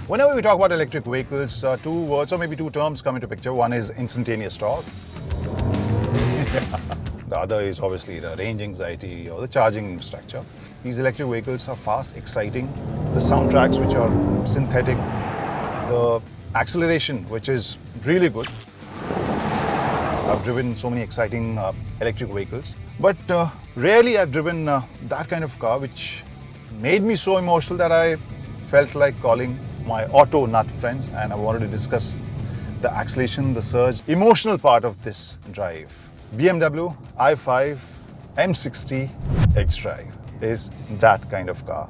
Whenever we talk about electric vehicles, two words or maybe two terms come into picture. One is instantaneous torque. The other is obviously the range anxiety or the charging structure. These electric vehicles are fast, exciting. The soundtracks, which are synthetic. The acceleration, which is really good. I've driven so many exciting electric vehicles, but rarely I've driven that kind of car which made me so emotional that I felt like calling my auto nut friends, and I wanted to discuss the acceleration, the surge, emotional part of this drive. BMW i5 M60 X-Drive is that kind of car.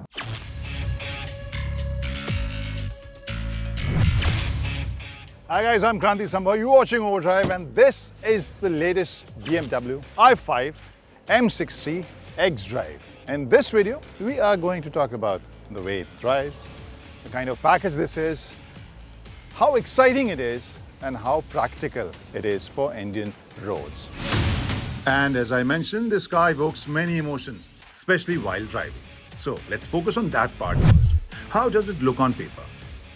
Hi guys, I'm Kranti Sambhav. You're watching Overdrive, and this is the latest BMW i5 M60 X-Drive. In this video, we are going to talk about the way it drives, the kind of package this is, how exciting it is, and how practical it is for Indian roads. And as I mentioned, this car evokes many emotions, especially while driving. So let's focus on that part first. How does it look on paper?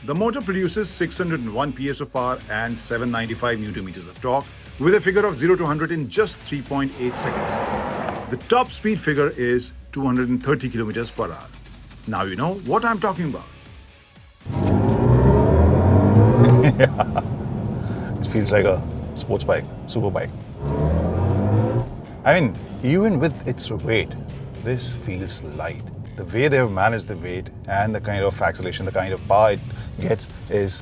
The motor produces 601 PS of power and 795 Nm of torque with a figure of 0 to 100 in just 3.8 seconds. The top speed figure is 230 km per hour. Now you know what I'm talking about. It feels like a sports bike, super bike. I mean, even with its weight, this feels light. The way they have managed the weight and the kind of acceleration, the kind of power it gets is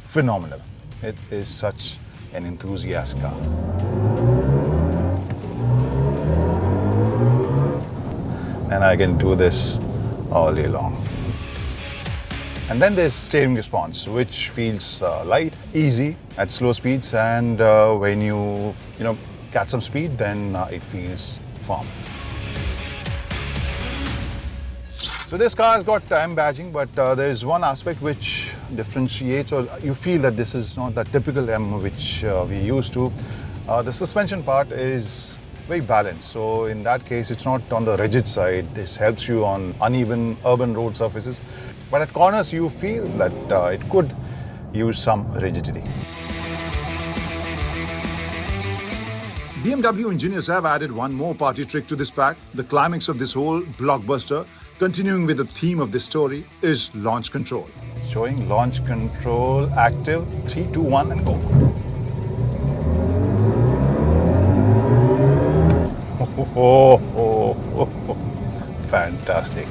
phenomenal. It is such an enthusiast car. And I can do this all day long. And then there's steering response, which feels light, easy at slow speeds, and when you catch some speed, then it feels firm. So this car has got M badging, but there is one aspect which differentiates, or you feel that this is not the typical M which we used to. The suspension part is very balanced. So in that case, it's not on the rigid side. This helps you on uneven urban road surfaces. But at corners, you feel that it could use some rigidity. BMW engineers have added one more party trick to this pack. The climax of this whole blockbuster, continuing with the theme of this story, is launch control. Showing launch control active, 3, 2, 1 and go. Fantastic.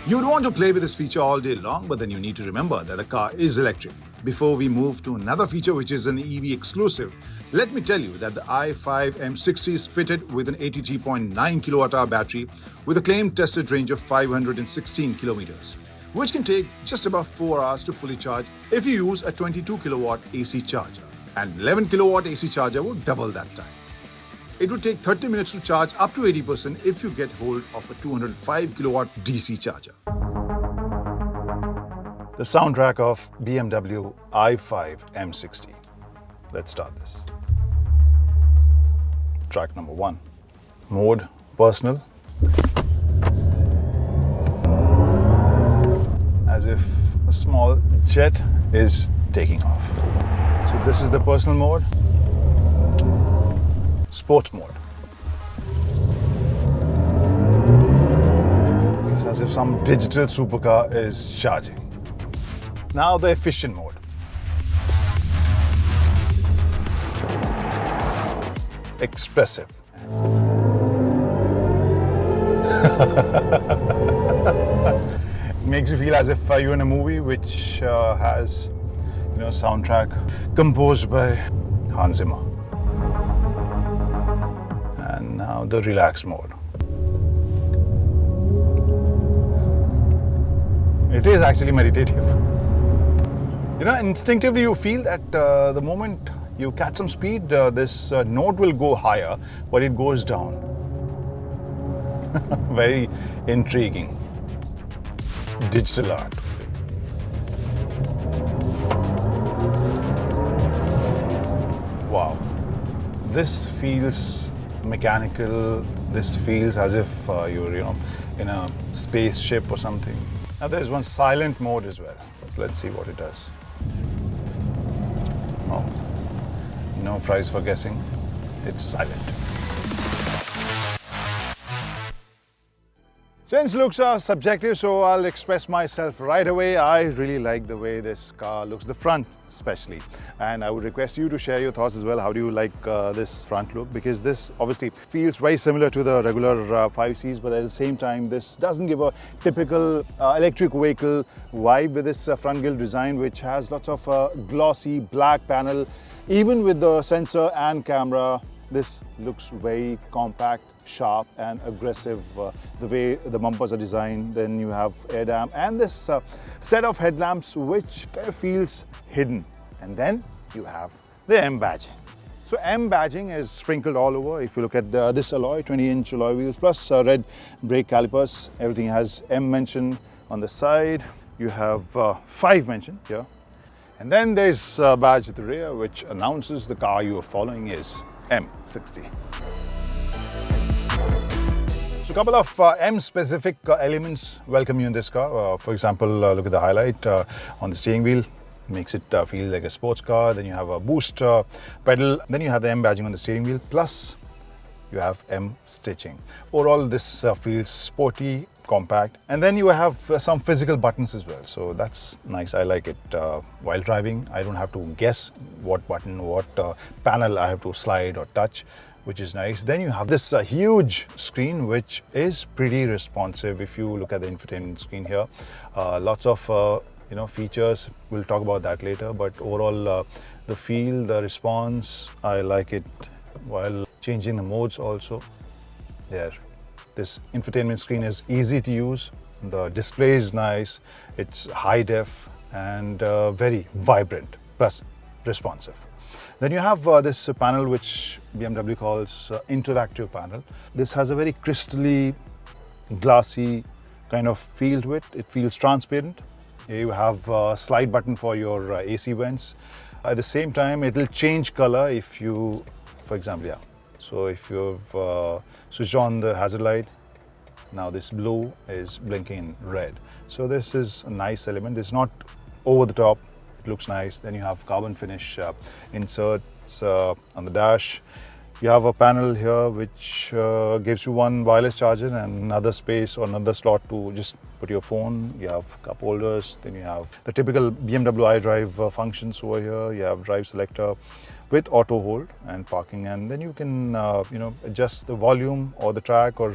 You'd want to play with this feature all day long, but then you need to remember that the car is electric. Before we move to another feature which is an EV exclusive, let me tell you that the i5 M60 is fitted with an 83.9 kWh battery with a claimed tested range of 516 kilometers, which can take just about 4 hours to fully charge if you use a 22 kilowatt AC charger. And 11 kilowatt AC charger would double that time. It would take 30 minutes to charge up to 80% if you get hold of a 205 kilowatt DC charger. The soundtrack of BMW i5 M60. Let's start this. Track number 1. Mode personal. As if a small jet is taking off. So this is the personal mode. Sports mode. It's as if some digital supercar is charging. Now the efficient mode. Expressive. It makes you feel as if you're in a movie which has, soundtrack composed by Hans Zimmer. And now the relaxed mode. It is actually meditative. Instinctively you feel that the moment you catch some speed, this note will go higher, but it goes down. Very intriguing. Digital art. Wow. This feels mechanical. This feels as if you're, in a spaceship or something. Now there's one silent mode as well. Let's see what it does. Oh, no prize for guessing. It's silent. Since looks are subjective, so I'll express myself right away. I really like the way this car looks, the front especially. And I would request you to share your thoughts as well. How do you like this front look? Because this obviously feels very similar to the regular 5 Series, but at the same time, this doesn't give a typical electric vehicle vibe with this front grille design, which has lots of glossy black panel. Even with the sensor and camera, this looks very compact, sharp and aggressive, the way the bumpers are designed. Then you have air dam and this set of headlamps which kind of feels hidden. And then you have the M badging. So M badging is sprinkled all over. If you look at this alloy, 20-inch alloy wheels plus red brake calipers, everything has M mention on the side. You have 5 mention here. And then there's a badge at the rear which announces the car you are following is M60. So a couple of M-specific elements welcome you in this car. For example, look at the highlight on the steering wheel. Makes it feel like a sports car. Then you have a boost pedal. Then you have the M badging on the steering wheel. Plus, you have M stitching. Overall, this feels sporty, compact. And then you have some physical buttons as well. So that's nice. I like it. While driving, I don't have to guess what button, what panel I have to slide or touch, which is nice. Then you have this huge screen, which is pretty responsive. If you look at the infotainment screen here, lots of features. We'll talk about that later. But overall, the feel, the response, I like it. While changing the modes also, there. This infotainment screen is easy to use. The display is nice. It's high def and very vibrant, plus responsive. Then you have this panel which BMW calls interactive panel. This has a very crystally, glassy kind of feel to it. It feels transparent. You have a slide button for your AC vents. At the same time, it will change color if you, for example, so if you've switched on the hazard light, now this blue is blinking in red. So this is a nice element. It's not over the top. It looks nice. Then you have carbon finish inserts on the dash. You have a panel here which gives you one wireless charger and another space or another slot to just put your phone. You have cup holders. Then you have the typical BMW iDrive functions over here. You have drive selector with auto hold and parking, and then you can adjust the volume or the track or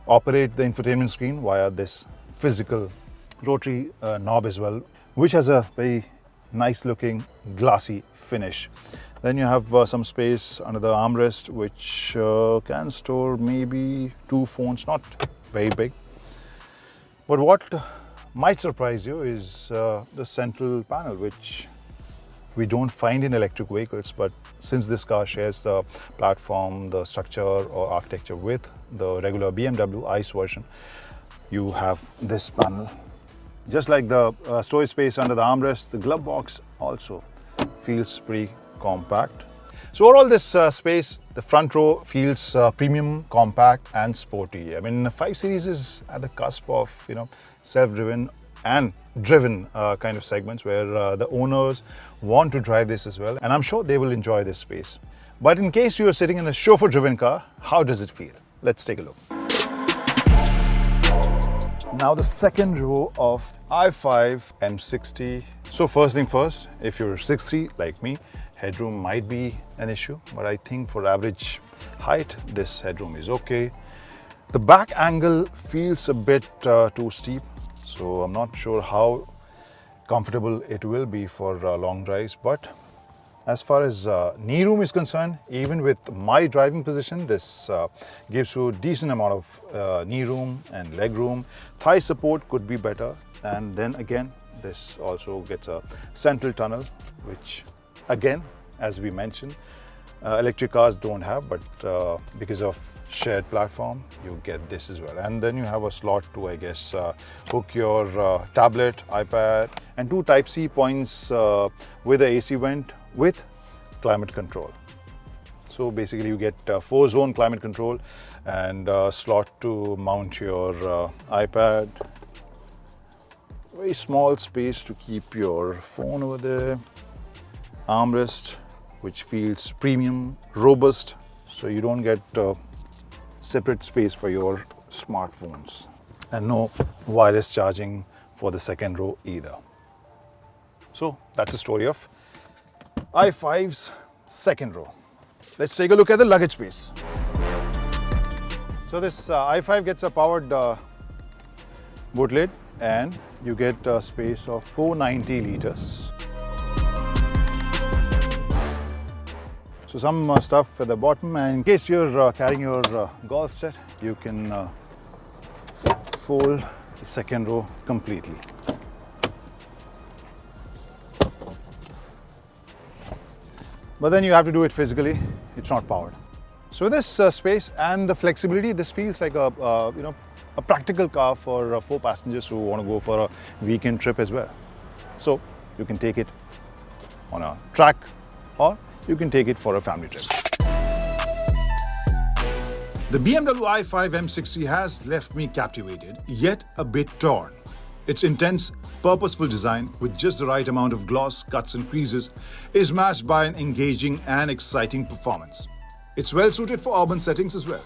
operate the infotainment screen via this physical rotary knob as well, which has a very nice looking glossy finish. Then you have some space under the armrest, which can store maybe 2 phones, not very big. But what might surprise you is the central panel, which we don't find in electric vehicles, but since this car shares the platform, the structure or architecture with the regular BMW ICE version, you have this panel. Just like the storage space under the armrest, the glove box also feels pretty compact. So overall, this space, the front row feels premium, compact and sporty. I mean, 5 Series is at the cusp of self-driven and driven kind of segments where the owners want to drive this as well, and I'm sure they will enjoy this space. But in case you are sitting in a chauffeur-driven car, how does it feel? Let's take a look. Now the second row of i5 M60. So first thing first, if you're 6'3" like me, headroom might be an issue, but I think for average height, this headroom is okay. The back angle feels a bit too steep, so I'm not sure how comfortable it will be for long drives. But as far as knee room is concerned, even with my driving position, this gives you a decent amount of knee room and leg room. Thigh support could be better. And then again, this also gets a central tunnel, which again, as we mentioned, electric cars don't have, but because of shared platform, you get this as well. And then you have a slot to, I guess, hook your tablet, iPad, and 2 Type-C points with the AC vent with climate control. So basically you get 4-zone climate control and a slot to mount your iPad Very small space to keep your phone over there. Armrest, which feels premium, robust, so you don't get separate space for your smartphones. And no wireless charging for the second row either. So that's the story of i5's second row. Let's take a look at the luggage space. So this i5 gets a powered boot lid, and you get a space of 490 liters. So some stuff at the bottom, and in case you're carrying your golf set, you can fold the second row completely. But then you have to do it physically, it's not powered. So this space and the flexibility, this feels like a practical car for 4 passengers who want to go for a weekend trip as well. So you can take it on a track, or you can take it for a family trip. The BMW i5 M60 has left me captivated, yet a bit torn. Its intense, purposeful design, with just the right amount of gloss, cuts and creases, is matched by an engaging and exciting performance. It's well suited for urban settings as well.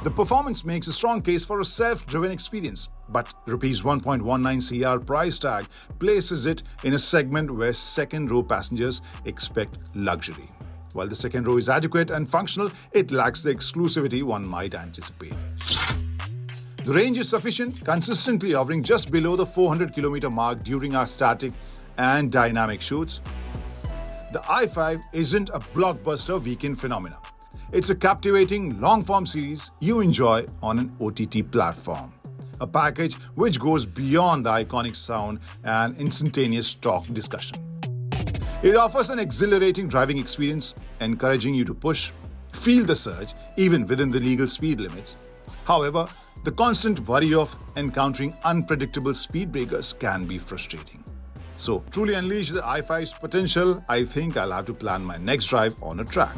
The performance makes a strong case for a self-driven experience, but Rs 1.19 CR price tag places it in a segment where second-row passengers expect luxury. While the second row is adequate and functional, it lacks the exclusivity one might anticipate. The range is sufficient, consistently hovering just below the 400km mark during our static and dynamic shoots. The i5 isn't a blockbuster weekend phenomenon. It's a captivating long-form series you enjoy on an OTT platform. A package which goes beyond the iconic sound and instantaneous talk discussion. It offers an exhilarating driving experience, encouraging you to push, feel the surge even within the legal speed limits. However, the constant worry of encountering unpredictable speed breakers can be frustrating. So, truly unleash the i5's potential, I think I'll have to plan my next drive on a track.